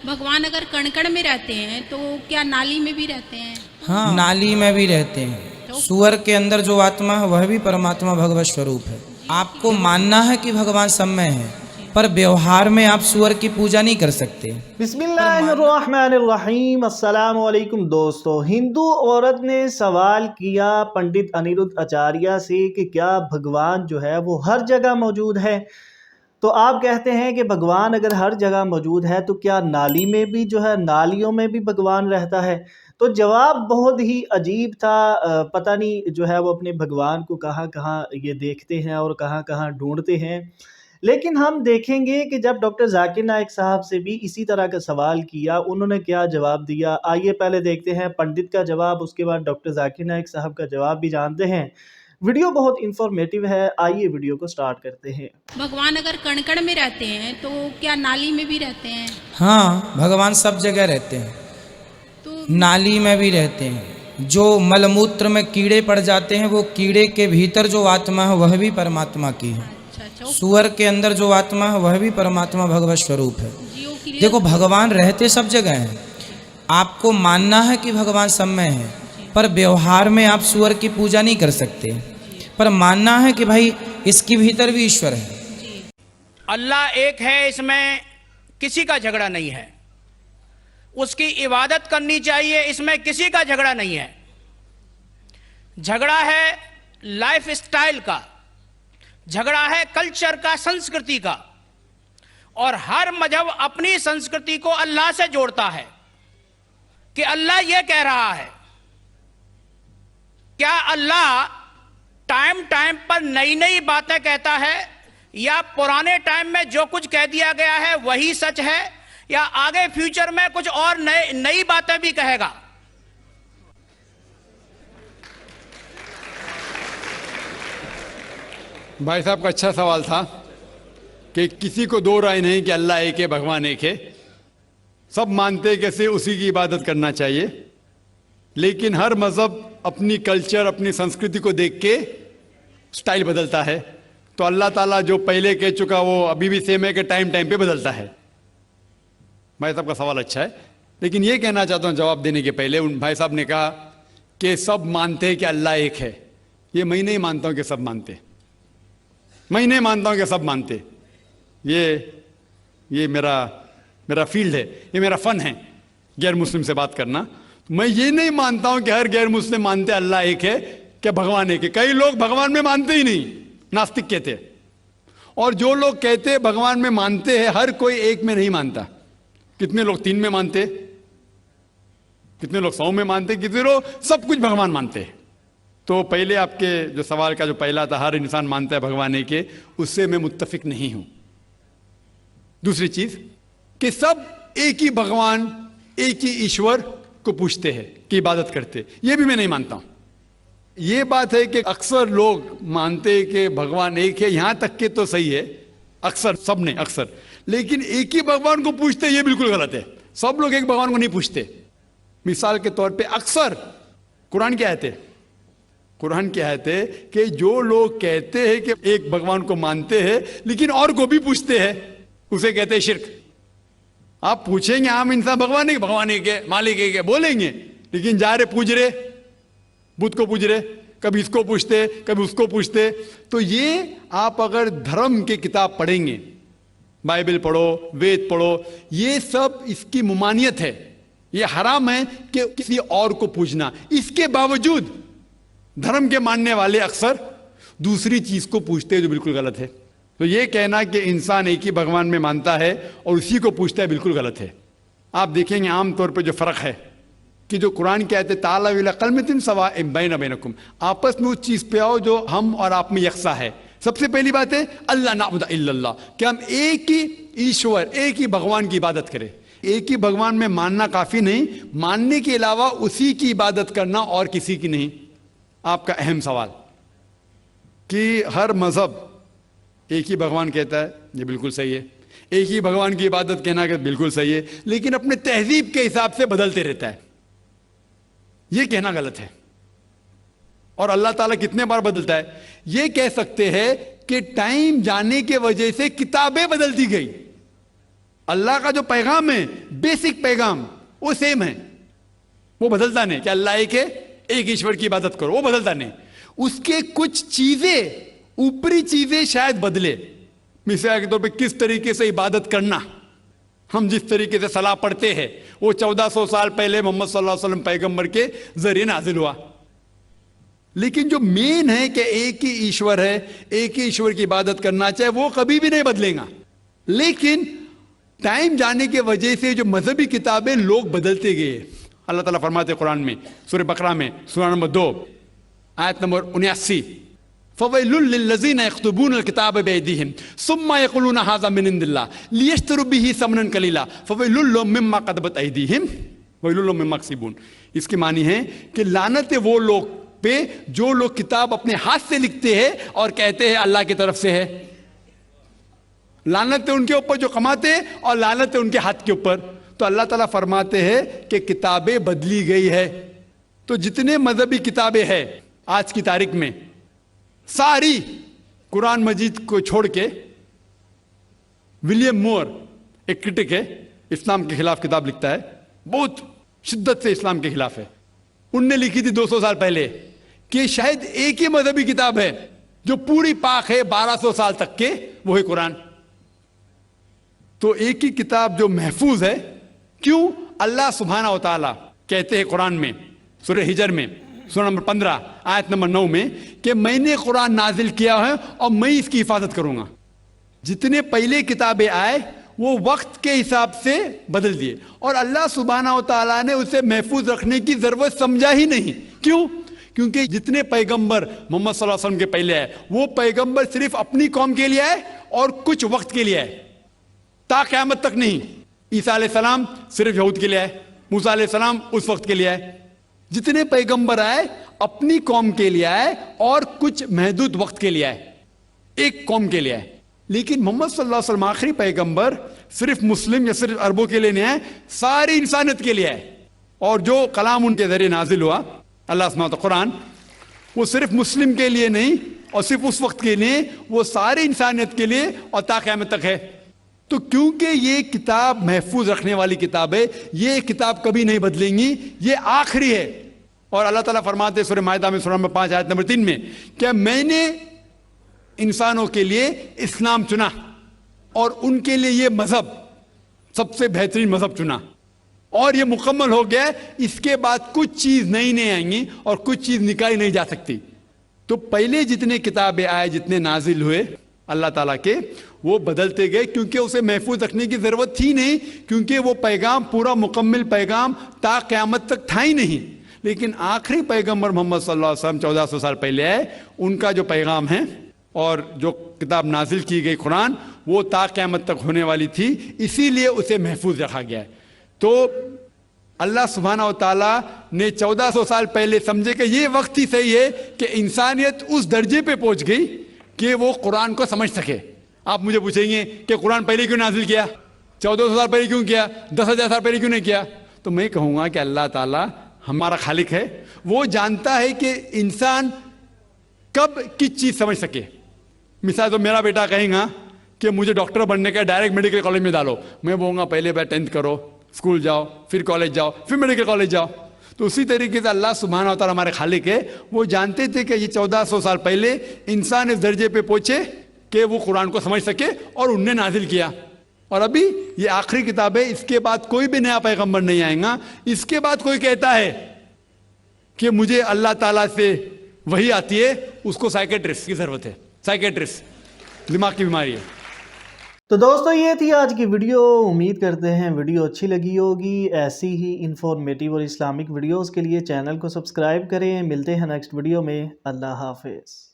भगवान अगर कण-कण में रहते हैं तो क्या नाली में भी रहते हैं? हाँ, नाली में भी रहते हैं। सुअर के अंदर जो आत्मा है वह भी परमात्मा भगवत स्वरूप है। आपको मानना है कि भगवान सब में है, पर व्यवहार में आप सुअर की पूजा नहीं कर सकते। बिस्मिल्लाहिर्रहमानिर्रहीम। अस्सलामु अलैकुम दोस्तों। हिंदू औरत ने सवाल किया पंडित अनिरुद्ध आचार्य से कि क्या भगवान जो है वो हर जगह मौजूद है। तो आप कहते हैं कि भगवान अगर हर जगह मौजूद है तो क्या नाली में भी जो है, नालियों में भी भगवान रहता है? तो जवाब बहुत ही अजीब था। पता नहीं जो है वो अपने भगवान को कहाँ कहाँ ये देखते हैं और कहाँ कहाँ ढूंढते हैं। लेकिन हम देखेंगे कि जब डॉक्टर जाकिर नाइक साहब से भी इसी तरह का सवाल किया, उन्होंने क्या जवाब दिया। आइए पहले देखते हैं पंडित का जवाब, उसके बाद डॉक्टर जाकिर नाइक साहब का जवाब भी जानते हैं। वीडियो बहुत इंफॉर्मेटिव है, आइए वीडियो को स्टार्ट करते हैं। भगवान अगर कण-कण में रहते हैं तो क्या नाली में भी रहते हैं? हाँ, भगवान सब जगह रहते हैं, तो नाली में भी रहते हैं। जो मलमूत्र में कीड़े पड़ जाते हैं वो कीड़े के भीतर जो आत्मा है वह भी परमात्मा की है। अच्छा, सुअर के अंदर जो आत्मा है वह भी परमात्मा भगवत स्वरूप है। जियो क्लियर। देखो, भगवान रहते सब जगह हैं। आपको मानना है कि भगवान सब में है, पर व्यवहार में आप सुअर की पूजा नहीं कर सकते। पर मानना है कि भाई इसके भीतर भी ईश्वर है। अल्लाह एक है, इसमें किसी का झगड़ा नहीं है। उसकी इबादत करनी चाहिए, इसमें किसी का झगड़ा नहीं है। झगड़ा है लाइफ स्टाइल का, झगड़ा है कल्चर का, संस्कृति का। और हर मजहब अपनी संस्कृति को अल्लाह से जोड़ता है कि अल्लाह यह कह रहा है। क्या अल्लाह टाइम टाइम पर नई नई बातें कहता है, या पुराने टाइम में जो कुछ कह दिया गया है वही सच है, या आगे फ्यूचर में कुछ और नई बातें भी कहेगा? भाई साहब का अच्छा सवाल था कि किसी को दो राय नहीं कि अल्लाह एक है, भगवान एक है। सब मानते कैसे उसी की इबादत करना चाहिए, लेकिन हर मज़हब अपनी कल्चर, अपनी संस्कृति को देख के स्टाइल बदलता है। तो अल्लाह ताला जो पहले कह चुका वो अभी भी सेम है कि टाइम टाइम पे बदलता है। भाई साहब का सवाल अच्छा है, लेकिन ये कहना चाहता हूँ जवाब देने के पहले, उन भाई साहब ने कहा कि सब मानते हैं कि अल्लाह एक है। ये मैं नहीं मानता हूँ कि सब मानते, मैं नहीं मानता हूँ कि सब मानते। ये मेरा फील्ड है, ये मेरा फन है गैर मुस्लिम से बात करना। मैं ये नहीं मानता हूँ कि हर गैर मुस्लिम मानते अल्लाह एक है, कि भगवान एक है। कई लोग भगवान में मानते ही नहीं, नास्तिक कहते हैं। और जो लोग कहते हैं भगवान में मानते हैं, हर कोई एक में नहीं मानता। कितने लोग 3 में मानते, कितने लोग 100 में मानते, कितने लोग सब कुछ भगवान मानते हैं। तो पहले आपके जो सवाल का जो पहला था, हर इंसान मानता है भगवान एक है, उससे मैं मुत्तफिक नहीं हूं। दूसरी चीज कि सब एक ही भगवान, एक ही ईश्वर को पूछते हैं कि इबादत करते, ये भी मैं नहीं मानता हूं। ये बात है कि अक्सर लोग मानते हैं कि भगवान एक है, यहां तक के तो सही है, अक्सर, सब ने अक्सर, लेकिन एक ही भगवान को पूछते ये बिल्कुल गलत है। सब लोग एक भगवान को नहीं पूछते। मिसाल के तौर पे अक्सर कुरान क्या कहते, कुरान क्या कहते कि जो लोग कहते हैं कि एक भगवान को मानते हैं लेकिन और को भी पूछते हैं, उसे कहते हैं शिर्क। आप पूछेंगे आम इंसान भगवान एक है, मालिक एक है बोलेंगे, लेकिन जा रहे पूज रहे, बुद्ध को पूज रहे, कभी इसको पूछते कभी उसको पूछते। तो ये आप अगर धर्म की किताब पढ़ेंगे, बाइबल पढ़ो, वेद पढ़ो, ये सब इसकी मुमानियत है। ये हराम है कि किसी और को पूछना। इसके बावजूद धर्म के मानने वाले अक्सर दूसरी चीज को पूछते हैं जो बिल्कुल गलत है। तो ये कहना कि इंसान एक ही भगवान में मानता है और उसी को पूछता है, बिल्कुल गलत है। आप देखेंगे आमतौर पर जो फर्क है कि जो कुरान कहते ताला विला कलमतिन सवाइम बैना बैनकुम, आपस में उस चीज पे आओ जो हम और आप में यकसा है। सबसे पहली बात है अल्लाह नाबुदा इल्लल्लाह, कि हम एक ही ईश्वर, एक ही भगवान की इबादत करें। एक ही भगवान में मानना काफी नहीं, मानने के अलावा उसी की इबादत करना और किसी की नहीं। आपका अहम सवाल कि हर मजहब एक ही भगवान कहता है, ये बिल्कुल सही है। एक ही भगवान की इबादत कहना कि बिल्कुल सही है, लेकिन अपने तहजीब के हिसाब से बदलते रहता है, ये कहना गलत है। और अल्लाह ताला कितने बार बदलता है, ये कह सकते हैं कि टाइम जाने के वजह से किताबें बदलती गई। अल्लाह का जो पैगाम है, बेसिक पैगाम, वो सेम है, वो बदलता नहीं कि अल्लाह एक है, एक ईश्वर की इबादत करो, वो बदलता नहीं। उसके कुछ चीजें, ऊपरी चीजें शायद बदले। मिसाल के तौर पे किस तरीके से इबादत करना, हम जिस तरीके से सलाह पढ़ते हैं वो 1400 साल पहले मोहम्मद सल्लल्लाहु अलैहि वसल्लम पैगंबर के जरिए नाजिल हुआ। लेकिन जो मेन है कि एक ही ईश्वर है, एक ही ईश्वर की इबादत करना चाहिए, वो कभी भी नहीं बदलेगा। लेकिन टाइम जाने की वजह से जो मजहबी किताबें लोग बदलते गए। अल्लाह ताला फरमाते कुरान में सूरह बकरा में सूरा नंबर 2 आयत नंबर 79, फ़वैलुल लिल्लज़ीना यक्तुबूनल किताब बिअयदीहिम सुम्मा यक़ूलूना हाज़ा मिन इंदिल्लाह लियश्तरू बिही समनन कलीला फ़वैलुल लहुम मिम्मा क़दबत अयदीहिम वैलुल लहुम मिम्मा यक्सिबून। इसकी मानी है कि लानत है वो लोग पे जो लोग किताब अपने हाथ से लिखते हैं और कहते हैं अल्लाह की तरफ से है। लानत है उनके ऊपर जो कमाते हैं और लानत है उनके हाथ के ऊपर। तो अल्लाह ताला फरमाते हैं कि किताबें बदली गई है। तो जितने मजहबी किताबें हैं आज की तारीख में, सारी कुरान मजीद को छोड़ के, विलियम मोर एक क्रिटिक है, इस्लाम के खिलाफ किताब लिखता है, बहुत शिद्दत से इस्लाम के खिलाफ है। उनने लिखी थी 200 साल पहले कि शायद एक ही मजहबी किताब है जो पूरी पाक है 1200 साल तक के, वो है कुरान। तो एक ही किताब जो महफूज है, क्यों? अल्लाह सुब्हानहू व तआला कहते हैं कुरान में सूरह हिजर में सूरा नंबर 15 आयत नंबर 9 में कि मैंने कुरान नाजिल किया है और मैं इसकी हिफाजत करूंगा। जितने पहले किताबें आए वो वक्त के हिसाब से बदल दिए और अल्लाह सुब्हानहू व तआला ने उसे महफूज रखने की जरूरत समझा ही नहीं। क्यों? क्योंकि जितने पैगंबर मोहम्मद सल्लल्लाहु अलैहि वसल्लम के पहले आए वो पैगंबर सिर्फ अपनी कौम के लिए आए और कुछ वक्त के लिए आए, ता क़यामत तक नहीं। ईसा अलैहिस्सलाम सिर्फ यहूद के लिए आए, मूसा अलैहिस्सलाम उस वक्त के लिए आए। जितने पैगंबर आए अपनी कौम के लिए आए और कुछ महदूद वक्त के लिए आए, एक कौम के लिए आए। लेकिन मोहम्मद सल्लल्लाहु अलैहि वसल्लम आखिरी पैगंबर सिर्फ मुस्लिम या सिर्फ अरबों के लिए नहीं आए, सारी इंसानियत के लिए आए। और जो कलाम उनके जरिए नाजिल हुआ अल्लाह सुब्हानहू व तआला कुरान, वो सिर्फ मुस्लिम के लिए नहीं और सिर्फ उस वक्त के लिए, वो सारी इंसानियत के लिए और ता क़यामत तक है। तो क्योंकि ये किताब महफूज रखने वाली किताब है, ये किताब कभी नहीं बदलेंगी, ये आखिरी है। और अल्लाह ताला फरमाते सूरह माइदा में सूरा नंबर 5 आयत नंबर 3 में क्या मैंने इंसानों के लिए इस्लाम चुना और उनके लिए ये मजहब सबसे बेहतरीन मजहब चुना और ये मुकम्मल हो गया। इसके बाद कुछ चीज नई नहीं आएंगी और कुछ चीज निकाली नहीं जा सकती। तो पहले जितने किताबें आए, जितने नाजिल हुए अल्लाह ताला के, वो बदलते गए क्योंकि उसे महफूज रखने की जरूरत थी नहीं, क्योंकि वो पैगाम पूरा मुकम्मल पैगाम ता क़यामत तक था ही नहीं। लेकिन आखिरी पैगंबर मोहम्मद सल्लल्लाहु अलैहि वसल्लम 1400 साल पहले आए, उनका जो पैगाम है और जो किताब नाजिल की गई कुरान, वो ता क़यामत तक होने वाली थी, इसीलिए उसे महफूज रखा गया है। तो अल्लाह सुब्हानहू व तआला ने 1400 साल पहले समझे कि ये वक्त ही सही है कि इंसानियत उस दर्जे पे पहुंच गई कि वो कुरान को समझ सके। आप मुझे पूछेंगे कि कुरान पहले क्यों नाजिल किया, 1400 साल पहले क्यों किया, 10,000 साल पहले क्यों नहीं किया? तो मैं कहूँगा कि अल्लाह ताला हमारा खालिक है, वो जानता है कि इंसान कब किस चीज़ समझ सके। मिसाल तो मेरा बेटा कहेगा कि मुझे डॉक्टर बनने का, डायरेक्ट मेडिकल कॉलेज में डालो, मैं बोलूँगा पहले बार 10th करो, स्कूल जाओ, फिर कॉलेज जाओ, फिर मेडिकल कॉलेज जाओ। तो उसी तरीके से अल्लाह सुब्हानहू व तआला हमारे खालिक है, वो जानते थे कि ये 1400 साल पहले इंसान इस दर्जे पे पहुंचे कि वो कुरान को समझ सके और उनने नाजिल किया। और अभी ये आखिरी किताब है, इसके बाद कोई भी नया पैगंबर नहीं आएगा। इसके बाद कोई कहता है कि मुझे अल्लाह ताला से वही आती है, उसको साइकेट्रिस्ट की जरूरत है, साइकेट्रिस्ट दिमाग की बीमारी है। तो दोस्तों ये थी आज की वीडियो। उम्मीद करते हैं वीडियो अच्छी लगी होगी। ऐसी ही इंफॉर्मेटिव और इस्लामिक वीडियोस के लिए चैनल को सब्सक्राइब करें। मिलते हैं नेक्स्ट वीडियो में। अल्लाह हाफिज़।